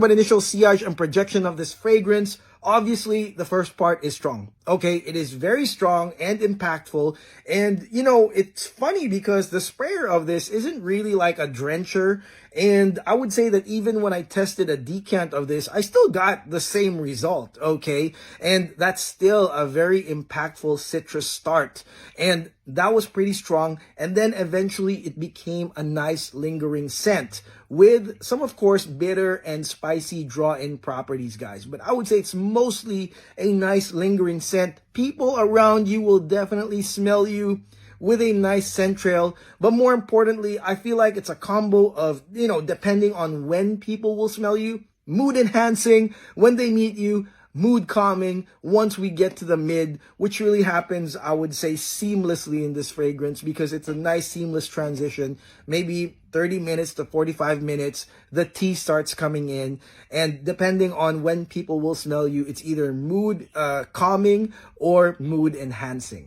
But initial sillage and projection of this fragrance, obviously the first part is strong. Okay, it is very strong and impactful. And you know, it's funny because the sprayer of this isn't really like a drencher. And I would say that even when I tested a decant of this, I still got the same result. Okay, and that's still a very impactful citrus start. And that was pretty strong. And then eventually it became a nice lingering scent with some, of course, bitter and spicy draw-in properties, guys. But I would say it's mostly a nice lingering scent. People around you will definitely smell you with a nice scent trail. But more importantly, I feel like it's a combo of, you know, depending on when people will smell you, mood enhancing when they meet you, mood calming once we get to the mid, which really happens, I would say, seamlessly in this fragrance because it's a nice seamless transition. Maybe 30 minutes to 45 minutes, the tea starts coming in. And depending on when people will smell you, it's either mood calming or mood enhancing.